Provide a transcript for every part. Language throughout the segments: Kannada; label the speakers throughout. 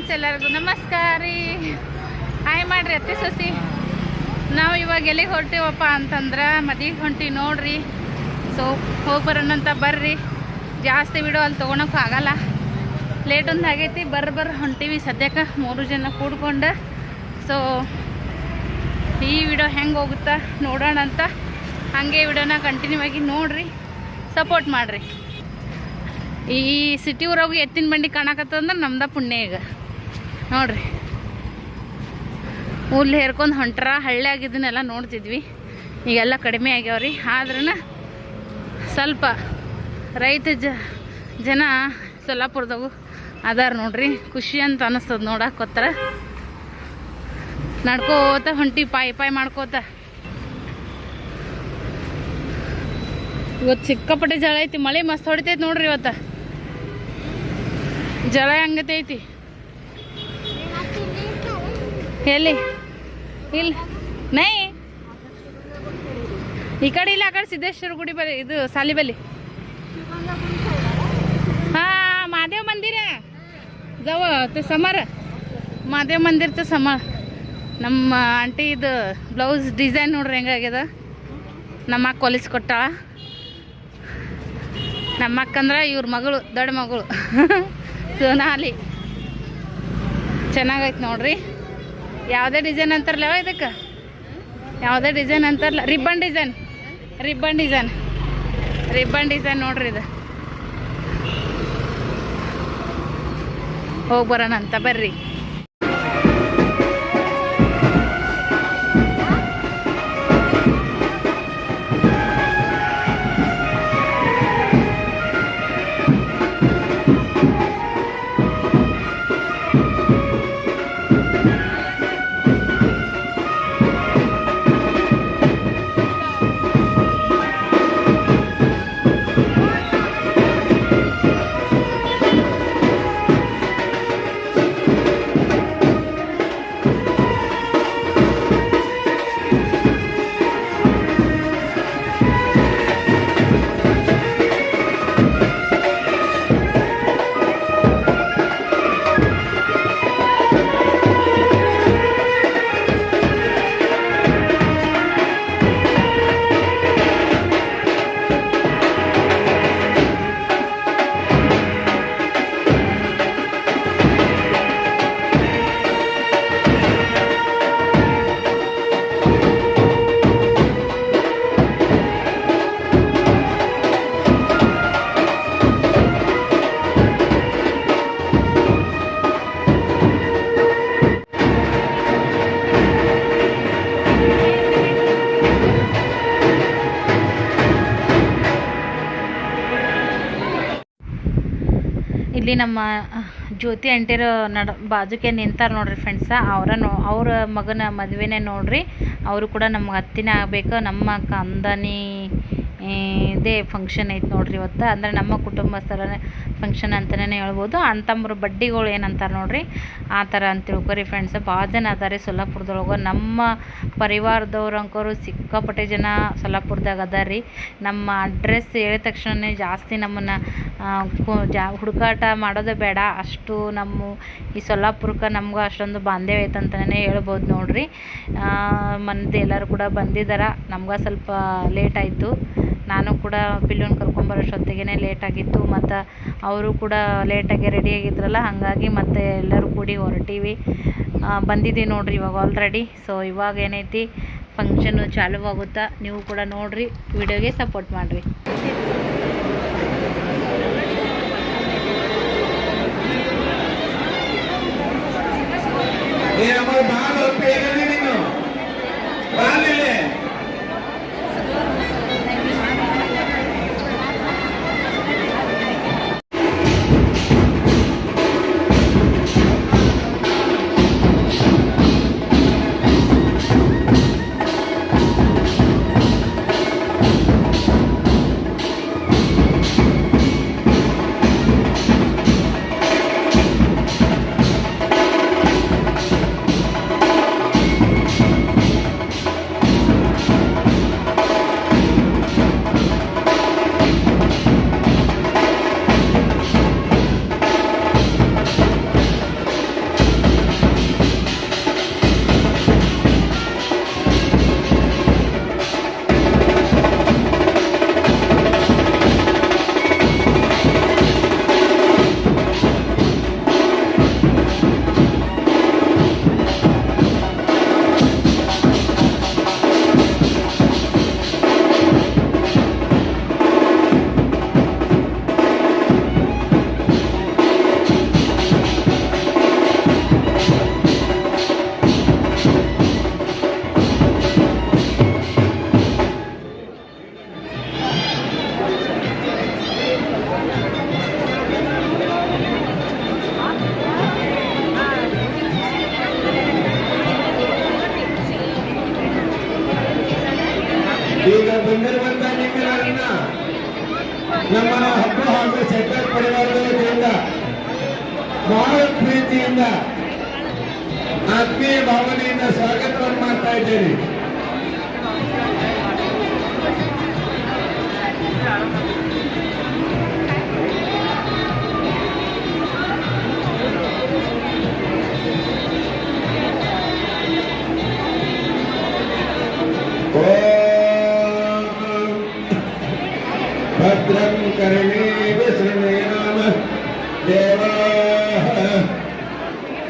Speaker 1: ಫ್ರೆಂಡ್ಸ್, ಎಲ್ಲರಿಗೂ ನಮಸ್ಕಾರ ರೀ. ಹಾಯ್ ಮಾಡ್ರಿ ಅತ್ತಿ ಸಸಿ. ನಾವು ಇವಾಗ ಎಲ್ಲಿಗೆ ಹೊರಟೀವಪ್ಪ ಅಂತಂದ್ರೆ ಮದಿಗೆ ಹೊಂಟಿ ನೋಡ್ರಿ. ಸೊ ಹೋಗಿ ಬರೋಣಂತ ಬರ್ರಿ. ಜಾಸ್ತಿ ವಿಡಿಯೋ ಅಲ್ಲಿ ತೊಗೊಳಕ್ಕೂ ಆಗಲ್ಲ, ಲೇಟ್ ಒಂದು ಆಗೈತಿ. ಬರ್ರಿ ಹೊಂಟೀವಿ ಸದ್ಯಕ್ಕೆ 3 ಜನ ಕೂಡ್ಕೊಂಡು. ಸೊ ಈ ವಿಡಿಯೋ ಹೆಂಗೆ ಹೋಗುತ್ತಾ ನೋಡೋಣ ಅಂತ. ಹಾಗೆ ವಿಡಿಯೋನ ಕಂಟಿನ್ಯೂ ಆಗಿ ನೋಡ್ರಿ, ಸಪೋರ್ಟ್ ಮಾಡಿರಿ. ಈ ಸಿಟಿ ಊರಾಗ ಎತ್ತಿನ ಬಂಡಿ ಕಾಣಕತ್ತಂದ್ರೆ ನಮ್ದ ಪುಣ್ಯ. ಈಗ ನೋಡ್ರಿ, ಹುಲ್ಲು ಹೇರ್ಕೊಂಡು ಹೊಂಟ್ರ. ಹಳ್ಳಿ ಆಗಿದ್ದನ್ನೆಲ್ಲ ನೋಡ್ತಿದ್ವಿ, ಈಗೆಲ್ಲ ಕಡಿಮೆ ಆಗ್ಯಾವ್ರಿ. ಆದ್ರೂ ಸ್ವಲ್ಪ ರೈತ ಜನ ಸೊಲ್ಲಾಪುರದಾಗು ಅದಾರ ನೋಡ್ರಿ. ಖುಷಿ ಅಂತ ಅನ್ನಿಸ್ತದ ನೋಡಕ್ಕೋತ್ರ. ನಡ್ಕೋತ ಹೊಂಟಿ ಪಾಯ್ ಮಾಡ್ಕೋತ. ಇವತ್ತು ಸಿಕ್ಕಾಪಟ್ಟೆ ಜಳ ಐತಿ, ಮಳೆ ಮಸ್ತ್ ಹೊಡಿತೈತಿ ನೋಡ್ರಿ. ಇವತ್ತು ಜಳ ಹಂಗತೈತಿ. ಎಲ್ಲಿ ಇಲ್ಲ ನೈ ಈ ಕಡೆ ಇಲ್ಲ, ಆ ಕಡೆ ಸಿದ್ದೇಶ್ವರ ಗುಡಿ ಬಲ್ಲಿ, ಇದು ಸಾಲಿ ಬಲ್ಲಿ. ಹಾಂ, ಮಹಾದೇವ್ ಮಂದಿರ ಜವ ಸಮರ, ಮಹಾದೇವ್ ಮಂದಿರ ಸಮರ. ನಮ್ಮ ಆಂಟಿ ಇದು ಬ್ಲೌಸ್ ಡಿಸೈನ್ ನೋಡ್ರಿ ಹೆಂಗಾಗ್ಯದ. ನಮ್ಮ ಅಕ್ಕ ಹೊಲಿಸ್ಕೊಟ್ಟಾಳ. ನಮ್ಮ ಅಕ್ಕಂದ್ರೆ ಇವ್ರ ಮಗಳು, ದೊಡ್ಡ ಮಗಳು ಸೋನಾಲಿ. ಚೆನ್ನಾಗೈತೆ ನೋಡ್ರಿ. ಯಾವುದೇ ಡಿಸೈನ್ ಅಂತಾರಲ್ಲ ಇದಕ್ಕೆ, ಯಾವುದೇ ಡಿಸೈನ್ ಅಂತಾರಲ್ಲ, ರಿಬ್ಬನ್ ಡಿಸೈನ್ ನೋಡ್ರಿ. ಇದು ಹೋಗಿ ಬರೋಣ ಅಂತ ಬರ್ರಿ. ಇಲ್ಲಿ ನಮ್ಮ ಜ್ಯೋತಿ ಆಂಟಿರು ಬಾಜುಕೆ ನಿಂತಾರ ನೋಡ್ರಿ ಫ್ರೆಂಡ್ಸ. ಅವ್ರ ಮಗನ ಮದುವೆನೇ ನೋಡ್ರಿ. ಅವರು ಕೂಡ ನಮ್ಗೆ ಹತ್ತಿನ ಆಗಬೇಕು. ನಮ್ಮ ಕಂದನಿ ಇದೇ ಫಂಕ್ಷನ್ ಐತೆ ನೋಡ್ರಿ ಇವತ್ತು. ಅಂದರೆ ನಮ್ಮ ಕುಟುಂಬಸ್ಥರ ಫಂಕ್ಷನ್ ಅಂತಲೇ ಹೇಳ್ಬೋದು. ಅಣ್ತಮ್ಮರು ಬಡ್ಡಿಗಳು ಏನಂತಾರೆ ನೋಡ್ರಿ, ಆ ಥರ ಅಂತ ತಿಳ್ಕೊರಿ ಫ್ರೆಂಡ್ಸ್. ಭಾಳ ಜನ ಅದಾರೆ ಸೊಲ್ಲಾಪುರದೊಳಗೆ. ನಮ್ಮ ಪರಿವಾರದವ್ರು ಅಂಕೋರು ಸಿಕ್ಕಾಪಟ್ಟೆ ಜನ ಸೊಲ್ಲಾಪುರದಾಗ ಅದಾರಿ. ನಮ್ಮ ಅಡ್ರೆಸ್ ಹೇಳಿದ ತಕ್ಷಣ ಜಾಸ್ತಿ ನಮ್ಮನ್ನು ಹುಡುಕಾಟ ಮಾಡೋದೇ ಬೇಡ, ಅಷ್ಟು ನಮ್ಮ ಈ ಸೊಲ್ಲಾಪುರಕ್ಕೆ ನಮ್ಗೆ ಅಷ್ಟೊಂದು ಬಾಂಧವ್ಯ ಐತೆ ಅಂತಲೇ ಹೇಳ್ಬೋದು ನೋಡ್ರಿ. ಮಂದಿ ಎಲ್ಲರೂ ಕೂಡ ಬಂದಿದ್ದಾರೆ. ನಮ್ಗೆ ಸ್ವಲ್ಪ ಲೇಟ್ ಆಯಿತು. ನಾನು ಕೂಡ ಪಿಲ್ಲುನ ಕರ್ಕೊಂಬರೋಷ್ಟೊತ್ತಿಗೆ ಲೇಟ್ ಆಗಿತ್ತು. ಮತ್ತು ಅವರು ಕೂಡ ಲೇಟಾಗಿ ರೆಡಿಯಾಗಿದ್ರಲ್ಲ, ಹಾಗಾಗಿ ಮತ್ತೆ ಎಲ್ಲರೂ ಕೂಡಿ ಹೊರಟೀವಿ. ಬಂದಿದ್ದೀವಿ ನೋಡ್ರಿ ಇವಾಗ ಆಲ್ರೆಡಿ. ಸೊ ಇವಾಗ ಏನೈತಿ ಫಂಕ್ಷನ್ನು ಚಾಲುವಾಗುತ್ತಾ. ನೀವು ಕೂಡ ನೋಡ್ರಿ, ವಿಡಿಯೋಗೆ ಸಪೋರ್ಟ್ ಮಾಡಿರಿ.
Speaker 2: ಪ್ರೀತಿಯಿಂದ ಆತ್ಮೀಯ ಭಾವನೆಯಿಂದ ಸ್ವಾಗತವನ್ನು ಮಾಡ್ತಾ ಇದ್ದೇನೆ. ಭದ್ರಂ ಕರ್ಣೇವ ಶೃಣೇಯಾಮ ದೇವಾಃ.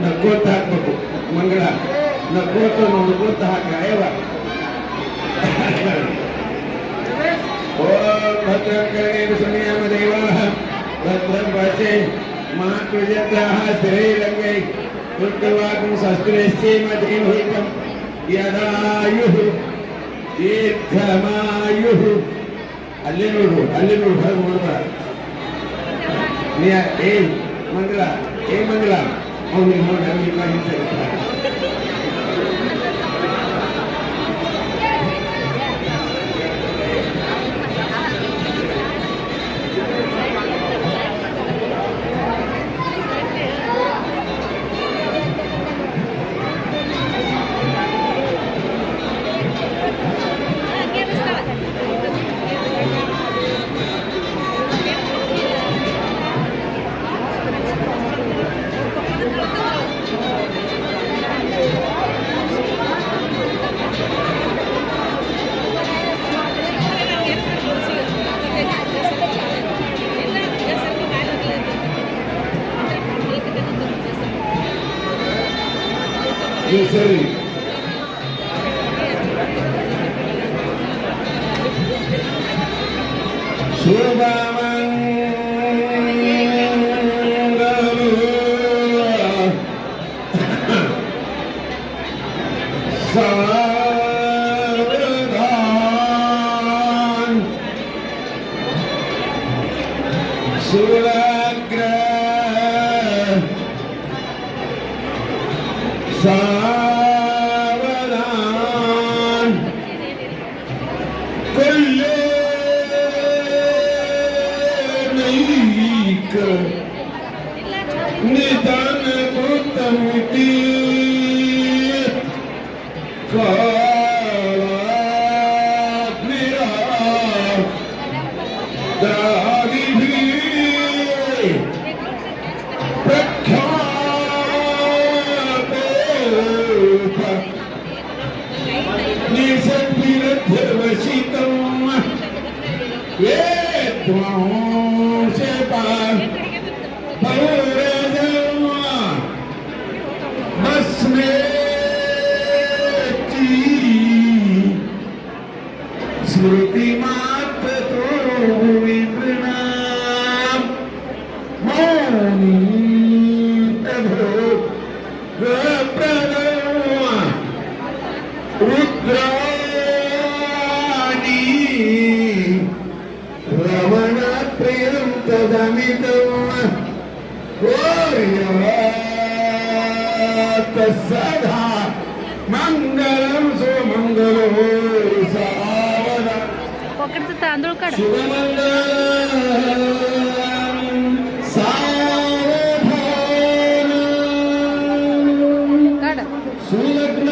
Speaker 2: ನಕ್ಕೋತ ಹಾಕ್ಬೇಕು ಮಂಗಳ, ನಕ್ಕೋತ ನೋಡ್ಕೋತ ಹಾಕ ಅಯ್ಯವ. ಓಂ ಭದ್ರಂ ಕರ್ಣೇವ ಶೃಣೇಯಾಮ ದೇವಾಃ ಭದ್ರಂ ಪಶ್ಯೇ ಮಾತೃಜತ್ರಾಃ ಸ್ಥಿರೈರಂಗೈ ಉತ್ತವಾಕಂ ಶಸ್ತ್ರೈಶ್ಚೈವ ಧೀಮಹಿತಂ ಯದಾಯುಃ ದೀರ್ಘಮಾಯುಃ. ಅಲ್ಲಿ ನೋಡು ಹೊರಗೆ ನೋಡ್ಬೇಡ. ನೀ ಮಂಗಳ ಮಂಗಳ ಅವನಿಗೆ ನೋಡಿ ಅವನಿಗೆ ಹಿಂಸೆ. ಸರಿ ಸಾವಧಾನ್ ಸುರಗ್ರ सावधान कुल्ले नहीं कर निदान भूतमिति कालात मेरा दागी भी स्मृति मात्र तो विप्रणाम मौनी तभो रुद्राणी रमण प्रियं तदमितं सदा मंगलम सुमंगलो सावधान
Speaker 1: पॉकेटचं तांदूळ काढ. काढ
Speaker 2: सुलग्न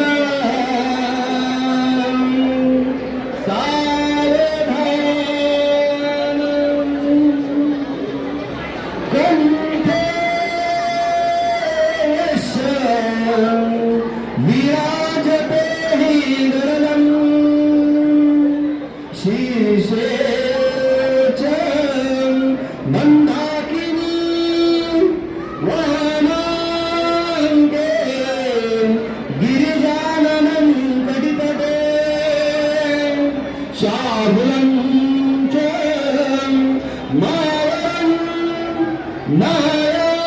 Speaker 2: विराजते हि गरलं शीर्षे च मन्दाकिनी वाहनाङ्गे गिरिजाननं कटितटे शार्दूलं च मावरं नारायश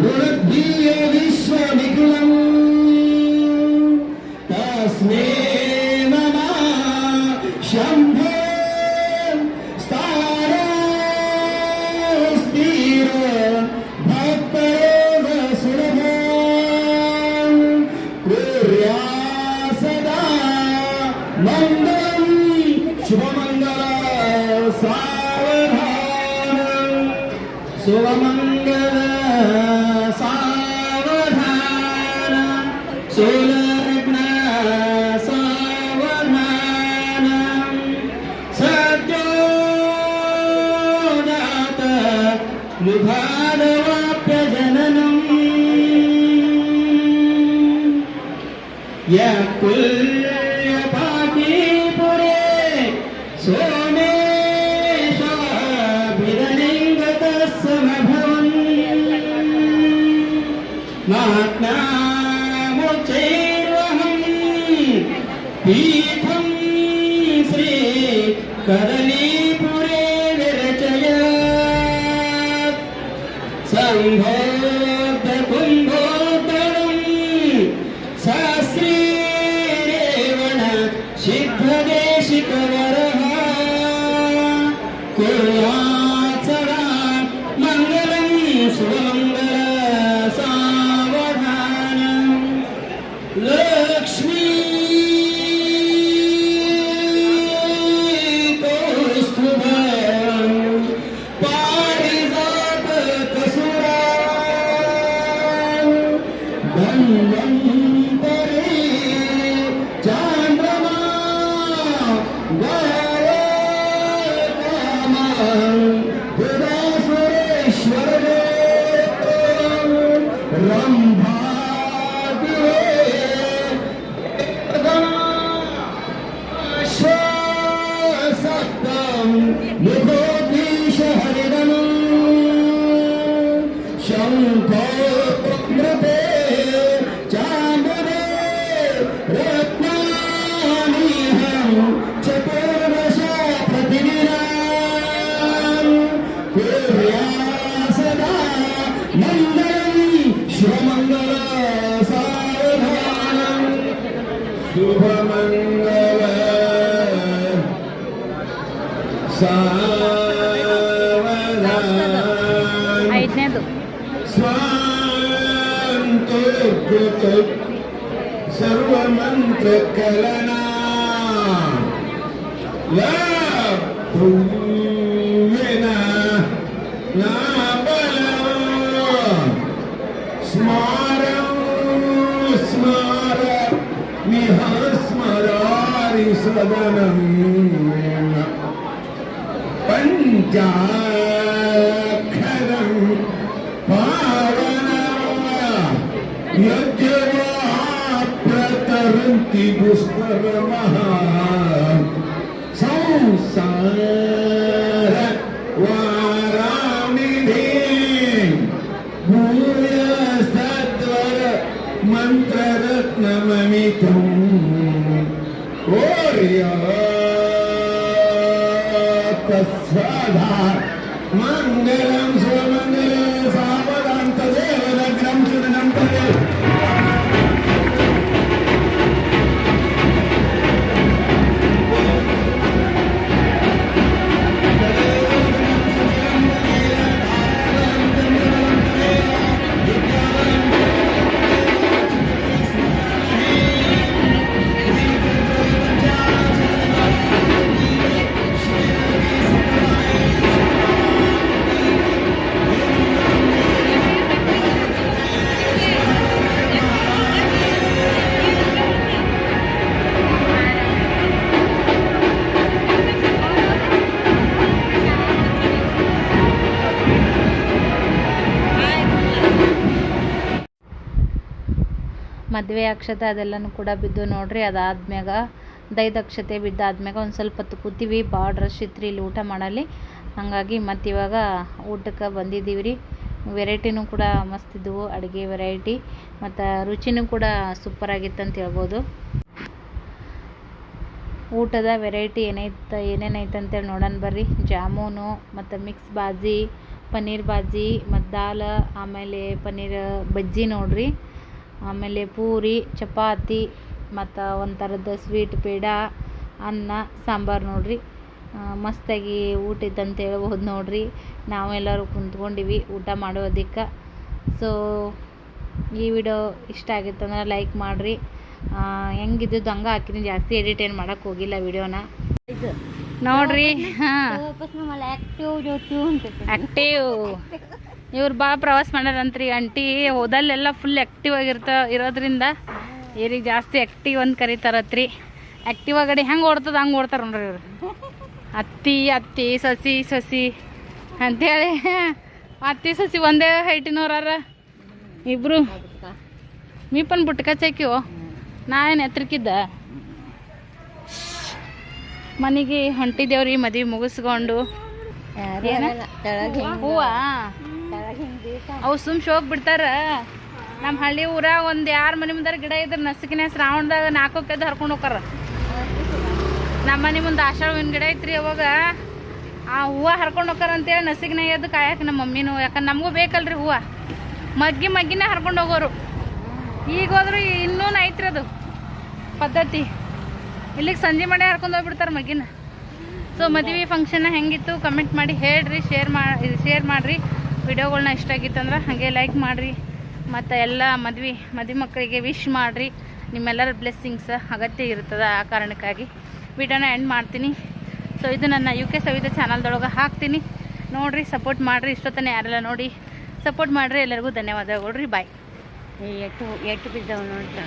Speaker 2: ऋणद्वीय विश्वविकुलम् तस्मै नमः शम्भो स्थानस्थिर भक्तयोग सुलभो कुर्या सदा मङ्गलं शुभमङ्गल सावधान ಶುಭಮಂಗಲ ಸಾವಧಾನ ಸೋಲಗ್ನ ಸಾವಧಾನ ಸದ್ಯೋಜಾತ ನಿಧಾನವಾಪ್ಯ ಜನನಂ ಯಕುಲ್ಯಪಾಕೀಪುರೇ ಸೋಮೇಶಾಭಿರನಿಂಗತಃ ಸಮಭವನ್ ಮಹಾತ್ಮ್ಯಾಮುಚ್ಚೈರ್ವಹಂ ಪೀಠಂ ಶ್ರೀ ಕದಲೀಪುರೇ ವಿರಚಯತ್ ಸಂಭೋಧ ಕುಂಭೋದರಂ ಸಹಸ್ರೀರೇವಣ ಸಿದ್ಧದೇಶಿಕವರಃ ಕುರ್ಯಾತ್ ಸದಾ ಮಂಗಲಂ ಸುಮಂಗಲ ಸಾವಧಾನಂ ಲಕ್ಷ್ಮೀ ಕೌಸ್ತುಭಂ ಪಾರಿಜಾತ ಕಸುರಾಂ ಧನ್ವಂತರೇ ಚಾಂದ್ರಮಾ ಗಾಯಕಾಮಂ ಸುರೇಶ್ವರೇ ರಂಭಾದಿವೇ ಶ್ವಾಸಕ್ತಂ ಮುಖೋದ್ದೀಶ ಹರಿದಮಂ ಶಂಖೋಮೃತೆ ಚಾಂಬರೇ ರತ್ನಾನಿಹಂ ಚತುರ್ದಶ ಪ್ರತಿದಿನಾಂ ಕುರ್ಯಾತ್ ಸದಾ ಮಂಗಲಂ ಶುಭಮಂಗಲ ಸಾವಧಾನಂ ಶುಭಮಂಗಲ ಸಾವಧಾನಂ
Speaker 1: ಐದನೇದು
Speaker 2: स्वान्तोद्गत सर्वमन्त्रकलना लाभुविना नाबलं स्मारं स्मार मिह स्मरारि सदनं पञ्चाक्षरं यज्ञवा प्रतरन्ति दुष्कर्मः संसार वारानिधि भूयस्तद्वर मन्त्ररत्नममितम् ओर्यातस्वधा मङ्गलं स्वमङ्गलं सावधान तदेव लग्नं सुदनं तदेव
Speaker 1: ಮದುವೆ ಅಕ್ಷತೆ ಅದೆಲ್ಲನೂ ಕೂಡ ಬಿದ್ದು ನೋಡ್ರಿ. ಅದಾದ್ಮ್ಯಾಗ ದೈದ ಅಕ್ಷತೆ ಬಿದ್ದಾದ್ಮ್ಯಾಗ ಒಂದು ಸ್ವಲ್ಪ ಹೊತ್ತು ಕೂತೀವಿ. ಭಾಳ ರಶ್ ಇತ್ತು ಇಲ್ಲಿ ಊಟ ಮಾಡಲಿ. ಹಾಗಾಗಿ ಮತ್ತು ಇವಾಗ ಊಟಕ್ಕೆ ಬಂದಿದ್ದೀವಿ ರೀ. ವೆರೈಟಿನೂ ಕೂಡ ಮಸ್ತ್ ಇದ್ದವು, ಅಡುಗೆ ವೆರೈಟಿ ಮತ್ತು ರುಚಿನೂ ಕೂಡ ಸೂಪರಾಗಿತ್ತು ಅಂತ ಹೇಳ್ಬೋದು. ಊಟದ ವೆರೈಟಿ ಏನೇನೈತೆ ಅಂತೇಳಿ ನೋಡೋಣ ಬರ್ರಿ. ಜಾಮೂನು ಮತ್ತು ಮಿಕ್ಸ್ ಬಾಜಿ, ಪನ್ನೀರ್ ಬಾಜಿ ಮತ್ತು ದಾಲ್, ಆಮೇಲೆ ಪನ್ನೀರ್ ಬಜ್ಜಿ ನೋಡ್ರಿ, ಆಮೇಲೆ ಪೂರಿ, ಚಪಾತಿ ಮತ್ತು ಒಂದು ಥರದ ಸ್ವೀಟ್ ಪೇಡ, ಅನ್ನ, ಸಾಂಬಾರು ನೋಡ್ರಿ. ಮಸ್ತಾಗಿ ಊಟ ಇತ್ತಂತ ಹೇಳ್ಬೋದು ನೋಡ್ರಿ. ನಾವೆಲ್ಲರೂ ಕುಂತ್ಕೊಂಡಿವಿ ಊಟ ಮಾಡೋದಕ್ಕೆ. ಸೊ ಈ ವಿಡಿಯೋ ಇಷ್ಟ ಆಗಿತ್ತಂದ್ರೆ ಲೈಕ್ ಮಾಡಿರಿ. ಹೆಂಗಿದ್ದು ಹಂಗೆ ಹಾಕಿನಿ, ಜಾಸ್ತಿ ಎಡಿಟ್ ಏನು ಮಾಡೋಕ್ಕೆ ಹೋಗಿಲ್ಲ ವಿಡಿಯೋನ ನೋಡ್ರಿ. ಹಾಂ, ಆ್ಯಕ್ಟಿವ್ ಇವ್ರು ಭಾಳ ಪ್ರವಾಸ ಮಾಡ್ಯಾರಂತ್ರಿ ಆಂಟಿ. ಹೋದಲ್ಲೆಲ್ಲ ಫುಲ್ ಆ್ಯಕ್ಟಿವ್ ಇರೋದ್ರಿಂದ ಇವ್ರಿಗೆ ಜಾಸ್ತಿ ಆ್ಯಕ್ಟಿವ್ ಅಂತ ಕರೀತಾರತ್ರಿ. ಆ್ಯಕ್ಟಿವ್ ಗಾಡಿ ಹೆಂಗೆ ಓಡ್ತದ ಹಂಗೆ ಓಡ್ತಾರೆ ನೋಡ್ರಿ ಇವ್ರು. ಅತ್ತಿ ಸಸಿ ಅಂತೇಳಿ ಅತ್ತಿ ಸಸಿ ಒಂದೇ ಹೈಟಿನವ್ರಾರ ಇಬ್ರು. ಮೀಪನ್ ಬುಟ್ಕ ಚಾಕಿವು ನಾ ಏನು ಎತ್ತರಕ್ಕಿದ್ದ. ಮನೆಗೆ ಹೊಂಟಿದ್ದೇವ್ರಿ ಮದುವೆ ಮುಗಿಸ್ಕೊಂಡು. ಹೂವ ಅವು ಶೋಕ್ ಬಿಡ್ತಾರ. ನಮ್ಮ ಹಳ್ಳಿ ಊರಾಗ ಒಂದು 2 ಮನೆ ಮುಂದಾರ ಗಿಡ ಇದ್ರೆ ನಸುಕಿನ ಶ್ರಾವಣದಾಗ 4 ಕೆದ್ದು ಹರ್ಕೊಂಡು ಹೋಗಾರ. ನಮ್ಮ ಮನೆ ಮುಂದೆ ಆಷಾಢ ಹೂವಿನ ಗಿಡ ಐತ್ರಿ. ಅವಾಗ ಆ ಹೂವು ಹರ್ಕೊಂಡು ಹೋಗಾರ ಅಂತೇಳಿ ನಸುಕಿನ ಎದ್ದು ಕಾಯಕ್ಕೆ ನಮ್ಮ ಮಮ್ಮಿನೂ. ಯಾಕಂದ್ರೆ ನಮಗೂ ಬೇಕಲ್ರಿ ಹೂವು. ಮಗ್ಗಿನೇ ಹರ್ಕೊಂಡು ಹೋಗೋರು. ಈಗ ಹೋದ್ರು ಇನ್ನೂ ಐತ್ರಿ ಅದು ಪದ್ಧತಿ. ಇಲ್ಲಿಗೆ ಸಂಜೆ ಮಾಡಿ ಹರ್ಕೊಂಡು ಹೋಗ್ಬಿಡ್ತಾರೆ ಮಗ್ಗಿನ. ಸೊ ಮದುವೆ ಫಂಕ್ಷನ್ ಹೆಂಗಿತ್ತು ಕಮೆಂಟ್ ಮಾಡಿ ಹೇಳ್ರಿ. ಶೇರ್ ಮಾಡಿರಿ. ವಿಡಿಯೋಗಳ್ನ ಇಷ್ಟ ಆಗಿತ್ತಂದ್ರೆ ಹಾಗೆ ಲೈಕ್ ಮಾಡಿರಿ. ಮತ್ತು ಎಲ್ಲ ಮದುವೆ ಮಕ್ಕಳಿಗೆ ವಿಶ್ ಮಾಡಿರಿ. ನಿಮ್ಮೆಲ್ಲರ ಬ್ಲೆಸ್ಸಿಂಗ್ಸ್ ಅಗತ್ಯ ಇರ್ತದೆ. ಆ ಕಾರಣಕ್ಕಾಗಿ ವಿಡಿಯೋನ ಎಂಡ್ ಮಾಡ್ತೀನಿ. ಸೊ ಇದು ನನ್ನ UK ಸವಿತಾ ಚಾನಲ್ದೊಳಗೆ ಹಾಕ್ತೀನಿ, ನೋಡಿರಿ, ಸಪೋರ್ಟ್ ಮಾಡಿರಿ. ಇಷ್ಟೊತ್ತನೇ ಯಾರೆಲ್ಲ ನೋಡಿ ಸಪೋರ್ಟ್ ಮಾಡಿರಿ. ಎಲ್ಲರಿಗೂ ಧನ್ಯವಾದಗಳು ರೀ. ಬಾಯ್.
Speaker 3: ಎಟ್ಟು ಬಿದ್ದವು ನೋಡ್ತಾ